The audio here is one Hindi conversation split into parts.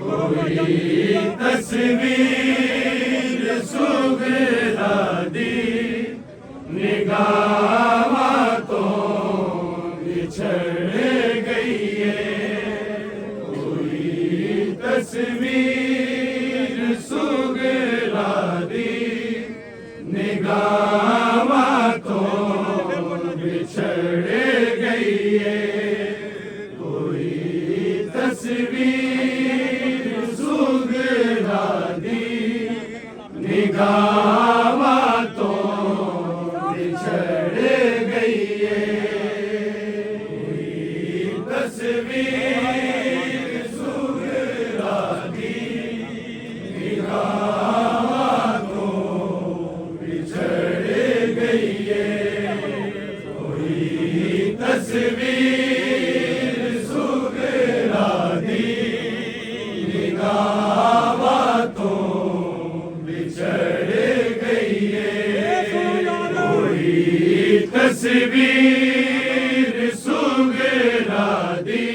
कोई तस्वीर सुगरा दी निगाह तो बिछड़ गई है। कोई तस्वीर सुगरा दी निगाह तो बिछड़ गई है। कोई तस्वीर सुगरा दी निगाह तो बिछड़ गई है। कोई तस्वीर सुगरा दी निगाह तो बिछड़ गई है। कोई तस्वीर सुगरा दी निगाह तो बिछड़ गई है। कोई तस्वीर सुगरा दी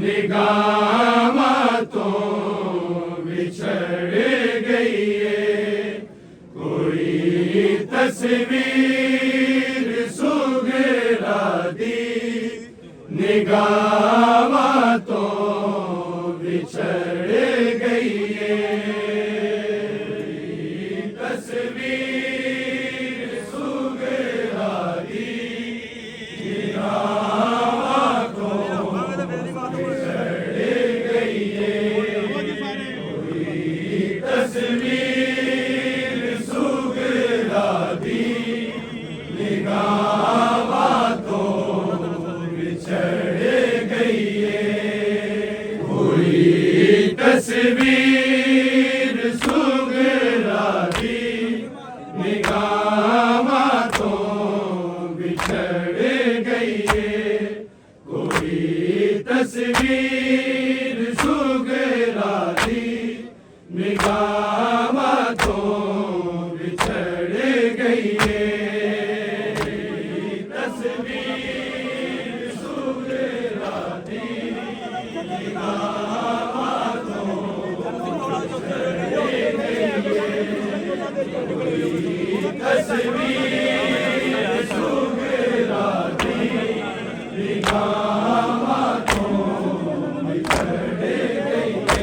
निगाह तो बिछड़ गई है। कोई तस्वीर सुगरा दी निगाह तो बिछड़ गई है। तस्वीर सुगरा दी निगाह तो बिछड़ गई है। कोई तस्वीर सुगरा दी निगाह तो बिछड़ गई है। कोई तस्वीर सुगरा दी निगाह तो बिछड़ गई है। कोई तस्वीर सुगरा दी निगाह तो बिछड़ गई है। तस्वीर सुगरा दी निगाह तो बिछड़ गई है। तस्वीर सुगरा दी निगाह तो बिछड़ गई है।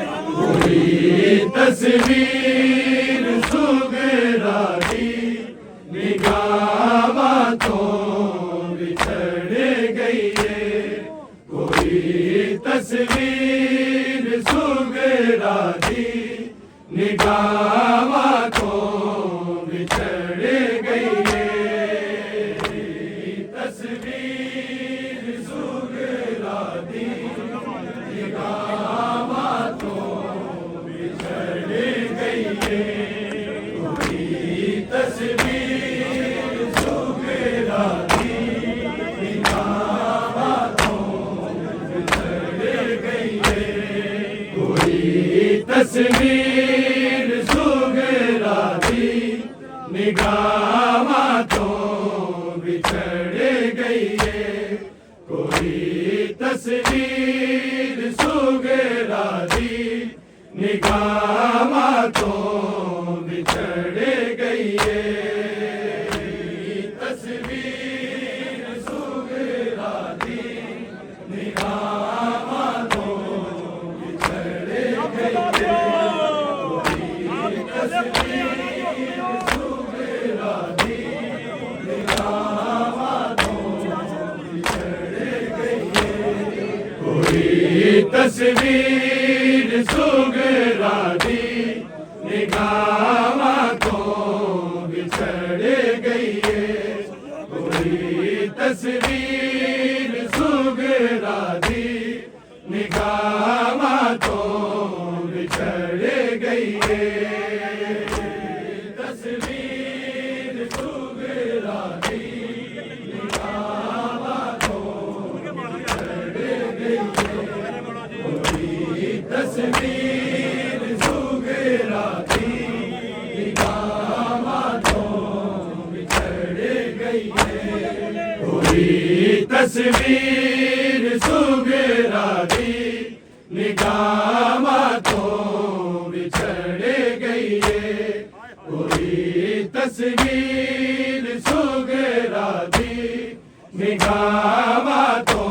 कोई तस्वीर सुगरा दी निगाह तो बिछड़ गई है। कोई तस्वीर सुगरा दी निगाह तो बिछड़ गई है। तस्वीर सुगरा दी निगाह तो बिछड़ गई है। कोई तस्वीर सुगरा दी निगाह तो बिछड़ गई है। कोई तस्वीर सुगरा दी निगाह तो बिछड़ गई है। कोई तस्वीर सुगरा दी निगाह तो बिछड़ गई है। तस्वीर सुगरा दी निगाह तो बिछड़ गई है। कोई तस्वीर सुगरा दी निगाह तो बिछड़ गई है। कोई तस्वीर सुगरा दी निगाह तो बिछड़ गई है। कोई तस्वीर सुगरा दी निगाह तो बिछड़ गई है। तस्वीर सुगरा दी निगाह तो बिछड़ गई है। कोई तस्वीर सुगरा दी निगाह तो बिछड़ गई है। कोई तस्वीर सुगरा दी निगाह निगाहतों बिछड़ गई है कोई तस्वीर सुगरा दी निगाहतों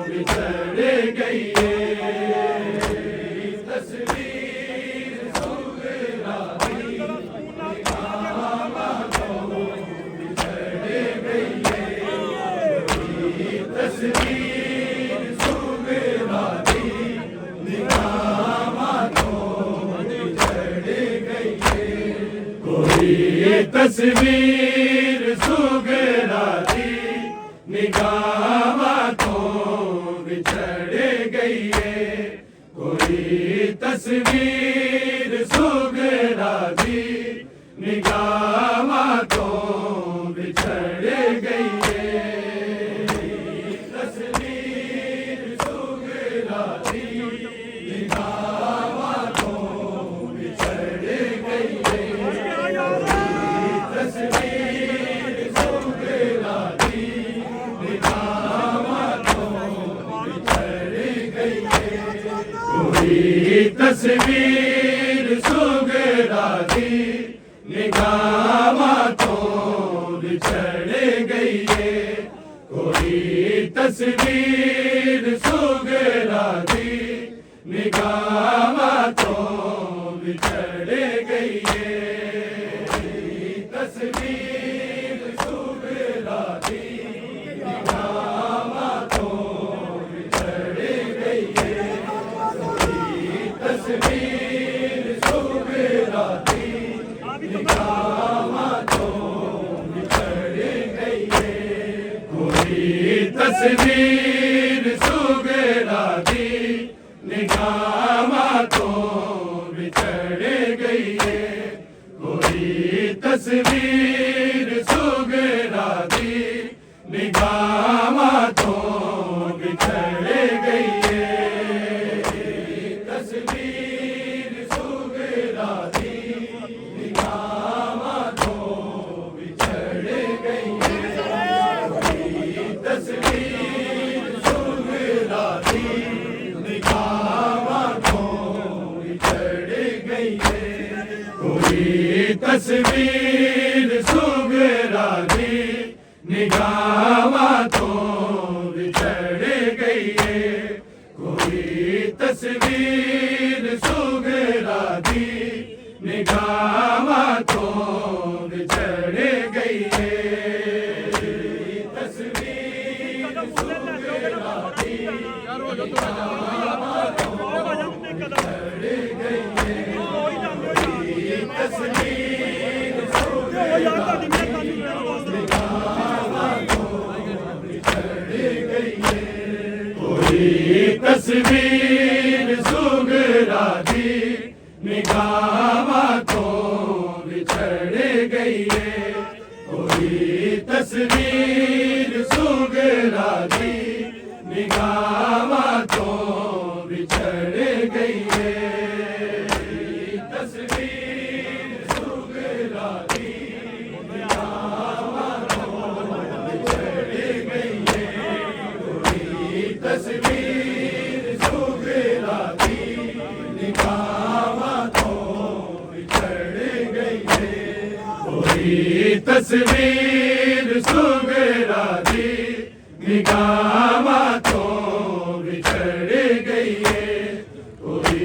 बिछड़ गई है तस्वीर सुगरा दी निगाहतों बिछड़ गई है कोई तस्वीर सुगरा दी निगाहतों बिछड़ गई है कोई तस्वीर सुगरा दी निगाहतों बिछड़ गई है कोई तस्वीर सुगरा दी निगाहतों बिछड़ गई है तस्वीर सुगरा दी निगाहतों बिछड़ गई है तस्वीर सुगरा दी निगाहतों बिछड़ गई है कोई तस्वीर सुगरा दी निगाहतों बिछड़ गई है कोई तस्वीर सुगरा दी निगाहतों बिछड़ गई है तस्वीर सुगरा दी निगाहतों बिछड़ गई है कोई तस्वीर सुगरा दी निगाहतों बिछड़ गई है कोई तस्वीर सुगरा दी निगाहतों बिछड़ गई है कोई तस्वीर सुगरा दी निगाहतों बिछड़ गई है तस्वीर सुगरा दी निगाहतों बिछड़ गई है कोई तस्वीर सुगरा दी निगाहतों बिछड़ गई है कोई तस्वीर सुगरा दी निगाहतों बिछड़ गई है कोई तस्वीर सुगरा दी निगाहतों बिछड़ गई है तस्वीर सुगरा दी निगाहतों बिछड़ गई है कोई तस्वीर सुगरा दी निगाहतों बिछड़ गई है कोई तस्वीर सुगरा दी निगाहतों बिछड़ गई है कोई तस्वीर सुगरा दी निगाहतों बिछड़ गई है तस्वीर सुगरा दी निगाहतों बिछड़ गई है कोई तस्वीर सुगरा दी निगाहतों बिछड़ गई है कोई तस्वीर सुगरा दी निगाहतों बिछड़ गई है कोई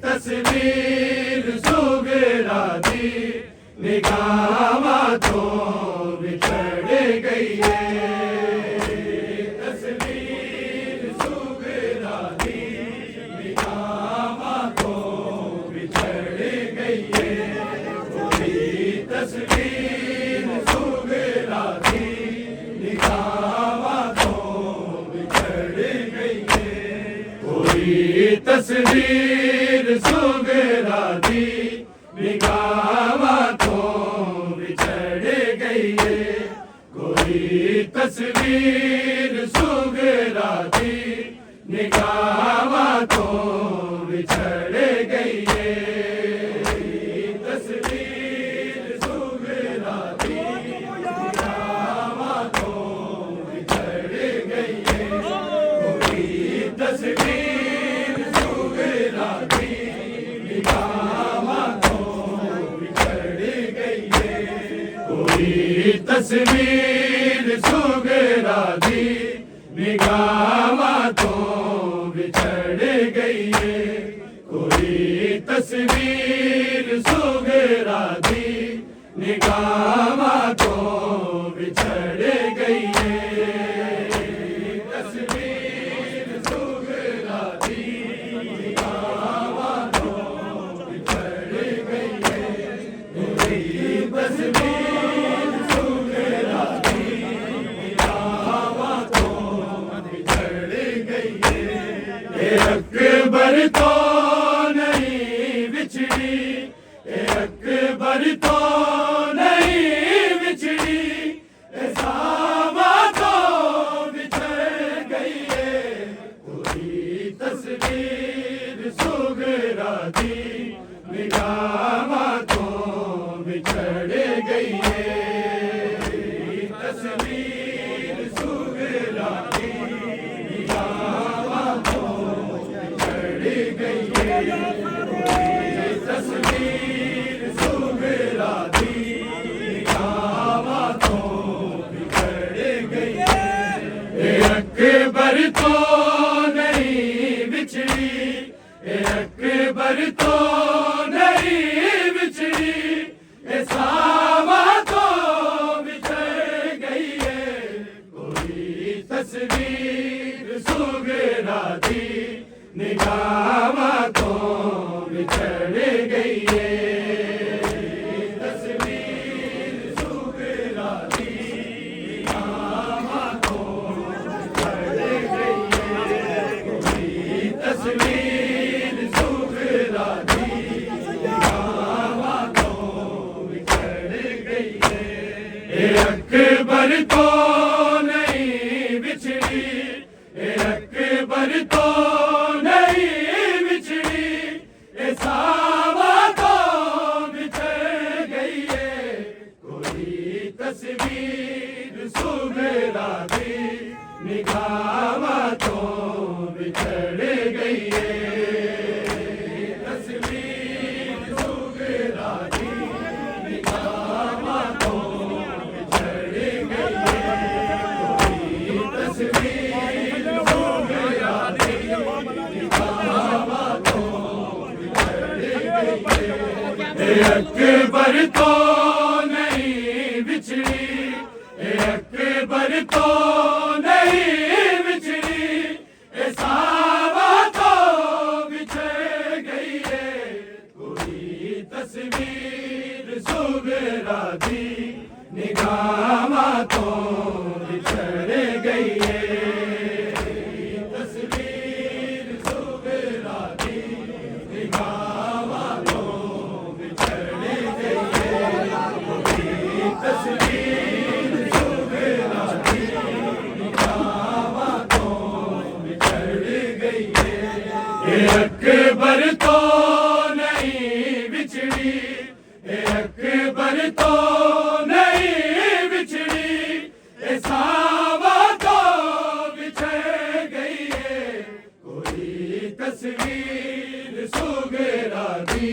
तस्वीर सुगरा दी निगाहतों बिछड़ गई है तस्वीर सुगरा दी निगाहतों बिछड़ गई है कोई तस्वीर सुगरा दी निगाहतों बिछड़ गई है कोई तस्वीर सुगरा दी निगाहतों बिछड़ गई है कोई तस्वीर सुगरा दी निगाहतों बिछड़ गई है तस्वीर सुगरा दी निगाहतों बिछड़ गई है कोई तस्वीर सुगरा तस्वीर सुगरा दी निगाहां तो बिछड़ गई है कोई तस्वीर सुगरा दी निगाहां तो बिछड़ गई है तस्वीर सुगरा दी निगाहां तो बिछड़ गई है कोई तस्वीर सुगरा दी निगाहां तो बिछड़ गई है अकबर तो नहीं बिछड़ी अकबर तो नहीं बिछड़ी सामा तो बिछड़ गई है कोई तस्वीर सुगरा दी निगाहां तो बिछड़ गई है तस्वीर सुगरा दी निगाहां तो बिछड़ गई है तस्वीर सुगरा दी निगाहां तो बिछड़ गई है अकबर तो नहीं बिछड़ी अकबर तो नहीं बिछड़ी सामा तो बिछड़ गई है कोई तस्वीर सुगरा दी निगाहां तो बिछड़ गई है तस्वीर सुगरा दी निगाहां तो बिछड़ गई है कोई तस्वीर सुगरा दी निगाहां तो बिछड़ गई है अकबर तो नहीं बिछड़ी अकबर तो नहीं बिछड़ी सामा तो बिछड़ गई है कोई तस्वीर सुगरा दी निगाहां तो बिछड़ गई है तस्वीर सुगरा दी निगाहां तो बिछड़ गई है कोई तस्वीर सुगरा दी निगाहां तो बिछड़ गई है अकबर तो नहीं बिछड़ी अकबर तो नहीं बिछड़ी सामा तो बिछड़ गई है कोई तस्वीर सुगरा दी निगाहां तो बिछड़ गई है तस्वीर सुगरा दी निगाहां तो बिछड़ गई है कोई तस्वीर सुगरा दी निगाहां तो बिछड़ गई है अकबर तो नहीं बिछड़ी अकबर तो नहीं बिछड़ी सामा तो बिछड़ गई है कोई तस्वीर सुगरा दी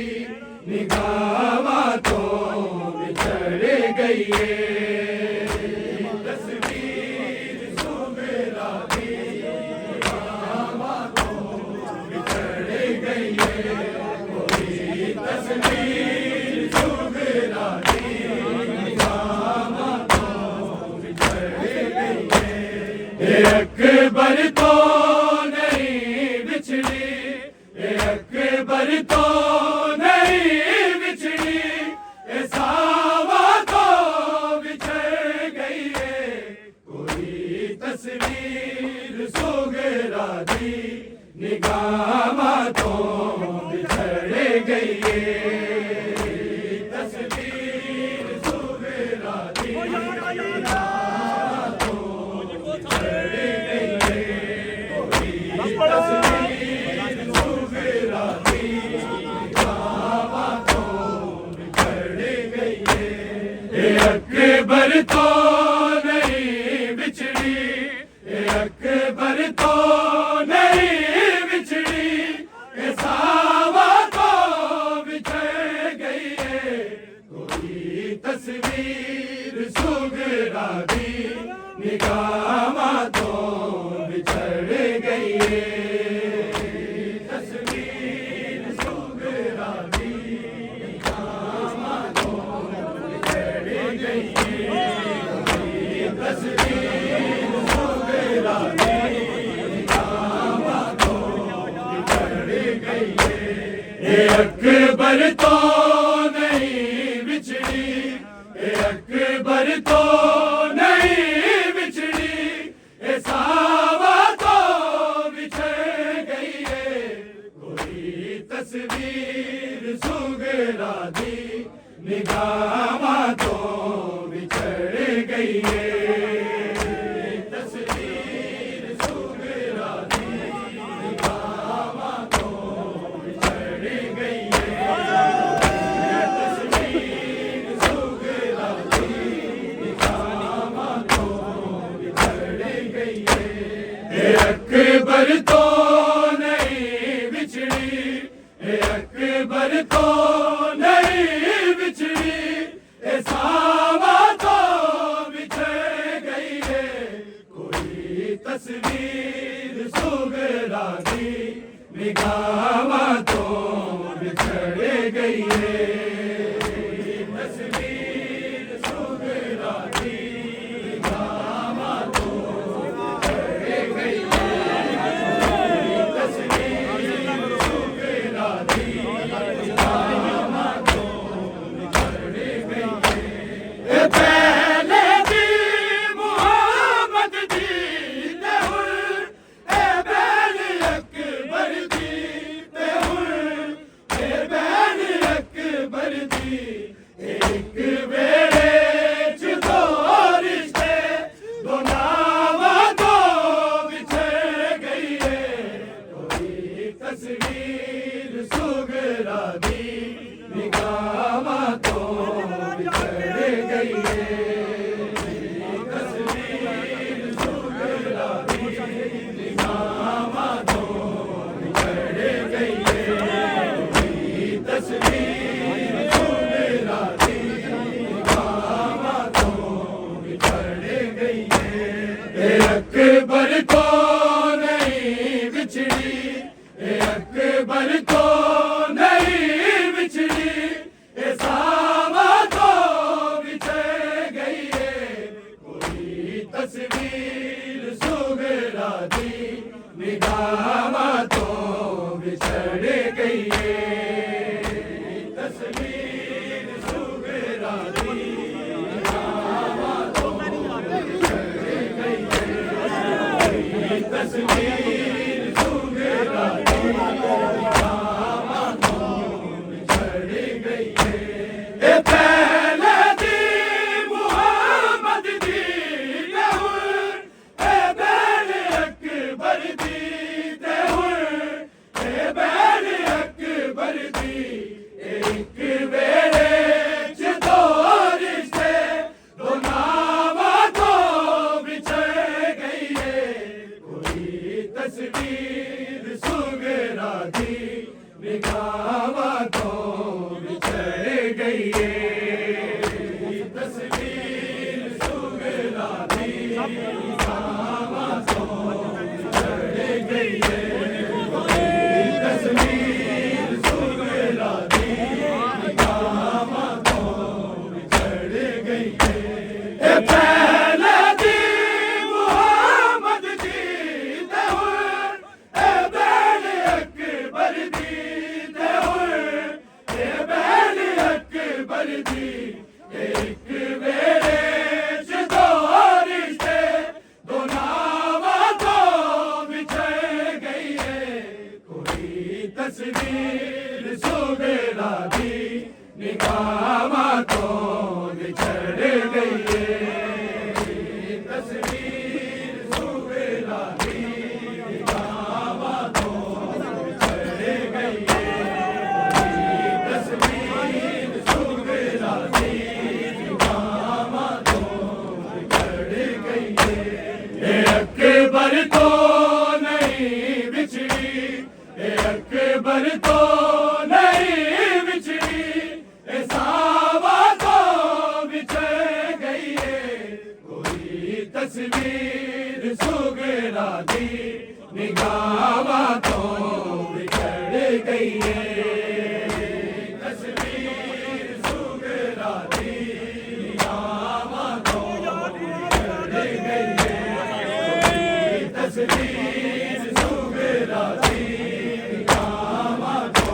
निगाहां तो बिछड़ गई है तस्वीर सुगरा दी निगाहां तो बिछड़ गई है कोई तस्वीर सुगरा दी निगाहां तो बिछड़ गई है अकबर तो नहीं बिछड़ी अकबर तो नहीं बिछड़ी सामा तो बिछड़ गई है कोई तस्वीर सुगरा दी निगाहां तो बिछड़ गई है तस्वीर सुगरा दी निगाहां तो बिछड़ गई है कोई तस्वीर सुगरा दी निगाहां तो बिछड़ गई है अकबर तो नहीं बिछड़ी अकबर तो नहीं बिछड़ी सामा तो बिछड़ गई है कोई तस्वीर सुगरा अकबर तो नहीं बिछड़ी, अकबर तो नहीं बिछड़ी, सावा तो बिछड़ गई है। कोई तस्वीर सुगरा दी निगाह तो बिछड़ गई है। अकबर तो नहीं बिछड़ी, अकबर तो नहीं बिछड़ी, सावा तो बिछड़ गई है। कोई तस्वीर सुगरा दी निगाह तो बिछड़ गई है। तस्वीर सुगरा दी निगाह तो बिछड़ गई है। तस्वीर सुगरा दी निगाह तो बिछड़ गई है। तस्वीर सुगरा दी निगाह तो बिछड़ गई है। तस्वीर सुगरा दी निगाह तो बिछड़ गई है। अकबर को नहीं बिछड़ी, अकबर तो नहीं बिछड़ी, सावा तो बिछड़ गई है। कोई तस्वीर सुगरा दी निगाह तो बिछड़ गई है। तस्वीर सुगरा दी निगाह तो बिछड़ गई है। तस्वीर सुगरा दी निगाह तो बिछड़ गई है। पहले दी मुहम्मद दी दहुर, बैल अकबर दी दहुर, बैल अकबर दी। एक बेरे च दो रिश्ते, दो नावा तो बिछड़ गई है। कोई तस्वीर सुगरा दी निगाह तो बिछड़ गई है। तस्वीर सुगरा दी निगाह तो बिछड़ गई है। तस्वीर सुगरा दी निगाह तो बिछड़ गई है। पहले दी मुहम्मद दी दहुर, बैल अकबर दी दहुर, बैल अकबर दी। एक बेरे च दो रिश्ते, दो नावा तो बिछड़ गई है। कोई तस्वीर सुगरा दी निगाह तो बिछड़ गई है। तस्वीर सुगरा दी निगाह तो बिछड़ गई है। तस्वीर सुगरा दी निगाह तो बिछड़ गई है। अकबर तो नहीं बिछड़ी, अकबर तो नहीं बिछड़ी, सावा तो बिछड़ गई है। कोई तस्वीर सुगरा दी निगाह तो बिछड़ गई है। तस्वीर सुगरा दी निगाह तो बिछड़ गई है। तस्वीर सुगरा दी निगाह तो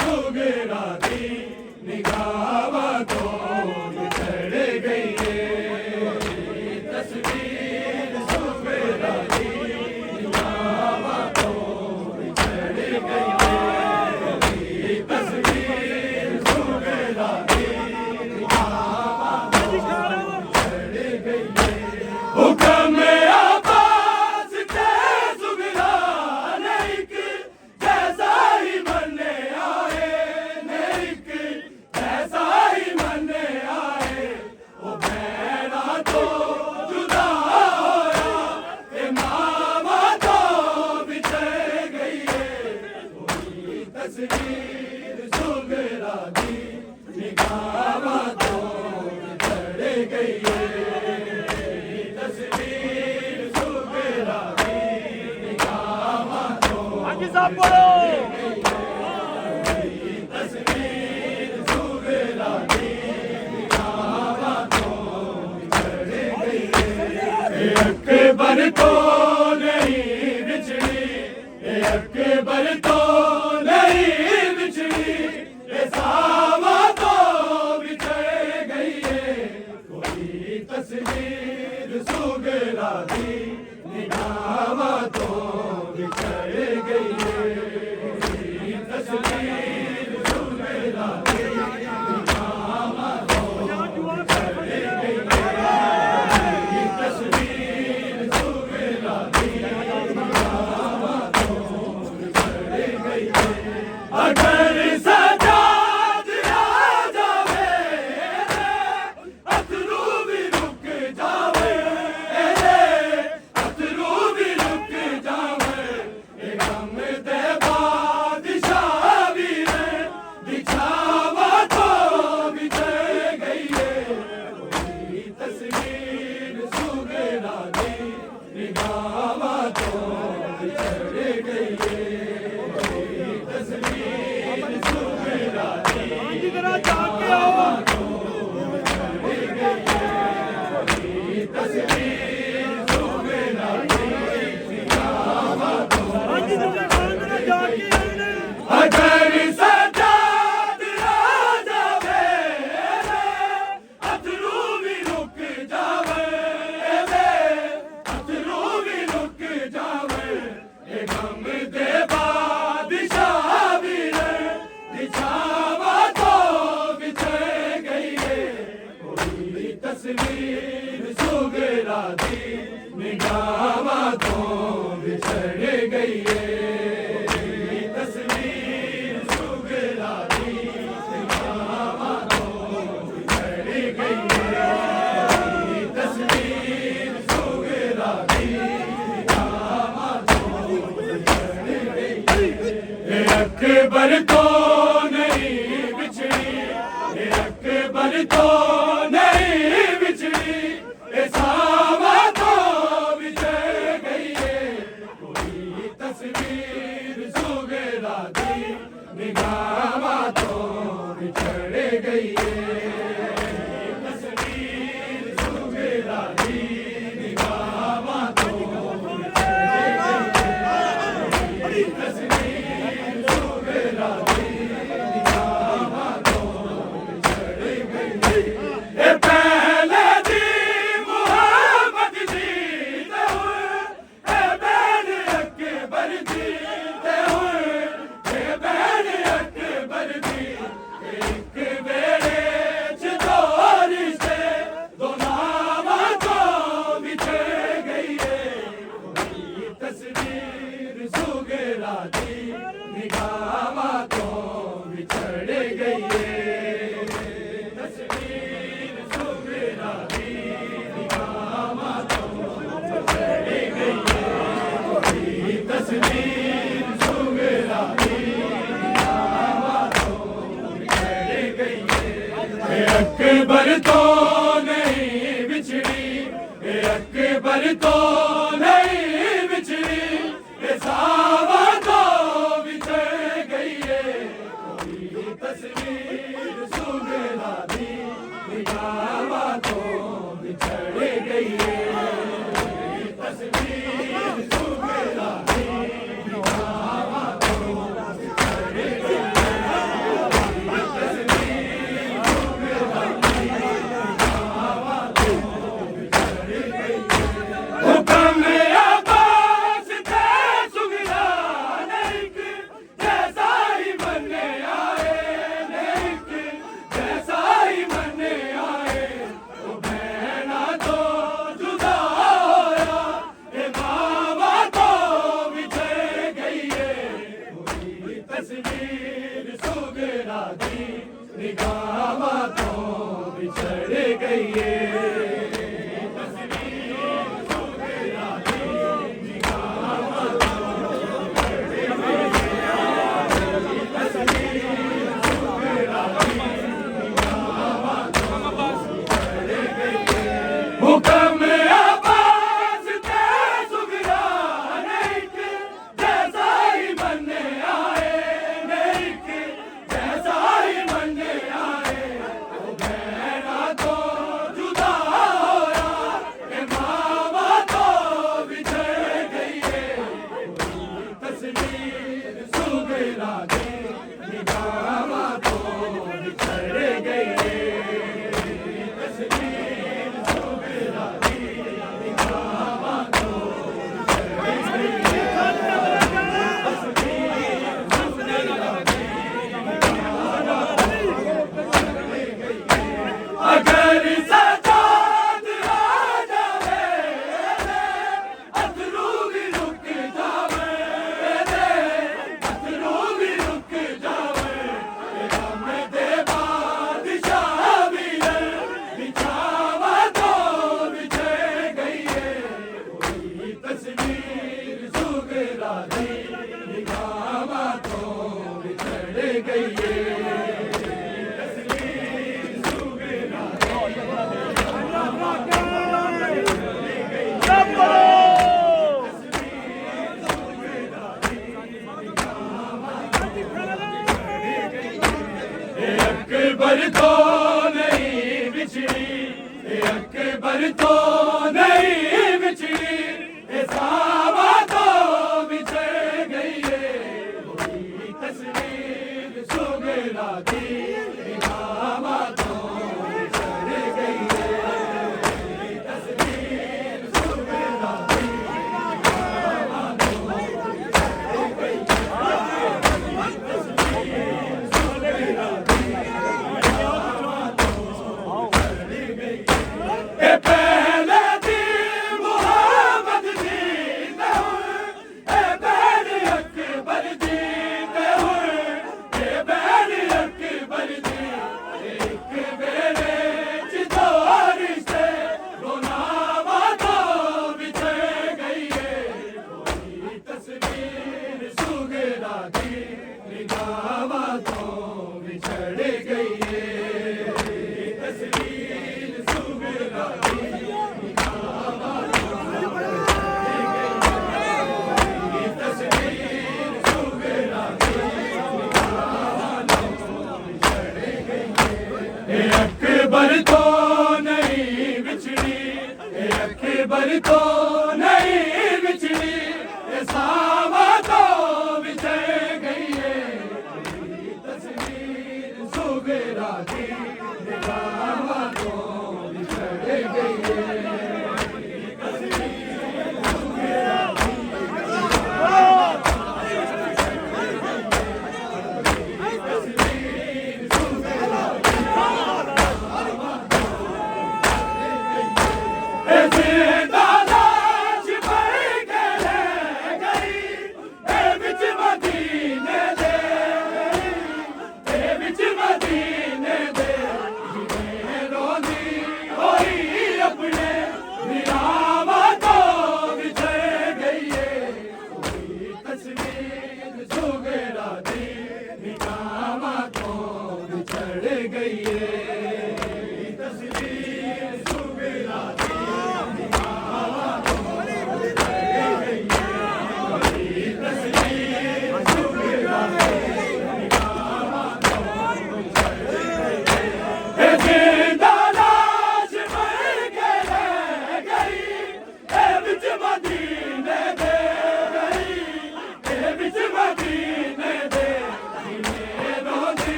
सुगरा दी निगाह तो बिछड़ गई है तस्वीर सुगरा दी निगाह तो बिछड़ गई है तस्वीर सुगरा दी निगाह तो बिछड़ गई है हुक्म अब्बास के सुगरा नेक जैसा ही बनने आए नेक जैसा ही बनने आए वो बहना तो जुदा होया मामा तो बिछड़ गई है वही तस्वीर सुगरा दी निगाह तो बिछड़ गई है तस्वीर सुगरा दी निगाह तो साहब बोलो तस्वीर सुगरा दी निगाह तो बिछड़ गई है अकबर तो नहीं बिछड़ी अकबर तो नहीं बिछड़ी सावा तो बिछड़ गई है कोई तस्वीर सुगरा दी निगाह तो बिछड़ गई है कोई तस्वीर सुगरा दी निगाह तो बिछड़ गई है कोई तस्वीर सुगरा दी निगाह तो बिछड़ गई है अगर सजाद आ जावे अथरू भी रुक जावे अथरू भी रुक जावे गम दे बादशाह भी दिखावा तो बिछड़ गई है कोई तस्वीर सुगरा दी निगाह तो बिछड़ गई है कोई तस्वीर सुगरा दी जरा जाके आओ तस्वीर सुगरा दी निगाह तो जाके अगर सजाद आ जावे अथरू भी रुक जावे अथरू भी रुक जावे गम दे बादशाह भी दिखावा तो बिछड़ गई है कोई तस्वीर सुगरा दी निगाह तो बिछड़ गई है तस्वीर सुगरा दी निगाह तो बिछड़ गई है तस्वीर सुगरा दी निगाह तो बिछड़ गई है अकबर तो नहीं बिछड़ी अकबर तो नहीं बिछड़ी सावा तो बिछड़ गई है कोई तस्वीर सुगरा दी निगाह तो बिछड़ गई है तस्वीर सुगरा दी निगाह तो बिछड़ गई है तस्वीर सुगरा दी निगाह तो बिछड़ गई है पहले दी मोहब्बत जीते हुए बैन अकबर जीते हुए बैन अकबर दी एक बेड़े च दो रिश्ते दो नामा तो बिछड़ गई है कोई तस्वीर सुगरा दी निगाह तो बिछड़ गई है तस्वीर सुगरा दी निगाह तो बिछड़ गई है कोई तस्वीर सुगरा दी निगाह तो बिछड़ गई है अकबर तो नहीं बिछड़ी अकबर तो नहीं बिछड़ी सावा तो बिछड़ गई है कोई तस्वीर सुगरा दी निगाह तो बिछड़ गई है तस्वीर सुगरा दी निगाह तो बिछड़ गई है सुगरा दी निगाहां तो विछड़ गईए हुक्म अब्बास ते सुगरा नेक जैसा ही मन आए नेक जैसा ही मन आए ओ बहना तो जुदा होया के मामा तो बिछड़ गई है कोई तस्वीर सुगरा दी निगाहां तो बिछड़ गई है अगर सजाद आ जावे अथरू भी रुक जावे अथरू भी रुक जावे गम दे बादशाह भी बिछावा तो बिछड़ गई है कोई तस्वीर सुगरा दी निगाहां तो बिछड़ गई है अकबर तो नहीं बिछड़ी अकबर तो नहीं बिछड़ी सावा तो बिछड़ गई है कोई तस्वीर सुगरा दी निगाहां तो बिछड़ गई है तस्वीर सुगरा दी निगाहां तो बिछड़ गई पहले दी मोहम्मद जी ने बैन अकबर जी ने बैन अकबर जी एक बेरे चितौरी से गुनामा तो बिछड़ गई है कोई तस्वीर सुगरा दी निगाहां तो बिछड़ गई है तस्वीर सुगरा दी अकबर तो नहीं बिछड़ी अकबर तो नहीं बिछड़ी सावा तो बिछड़ गई है तस्वीर सुगरा दी निगाहां तो बिछड़ गई है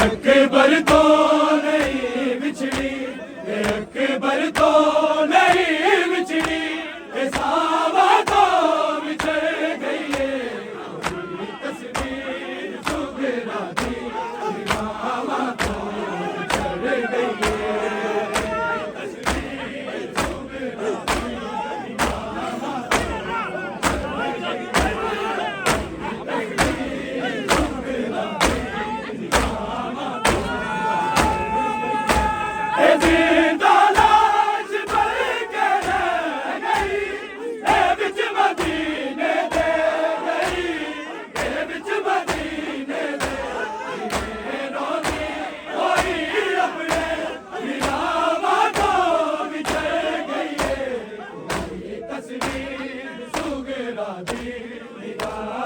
अकबर तो ਤਸਵੀਰ ਸੁਗਰਾ ਦੀ ਨਿਗਾਹ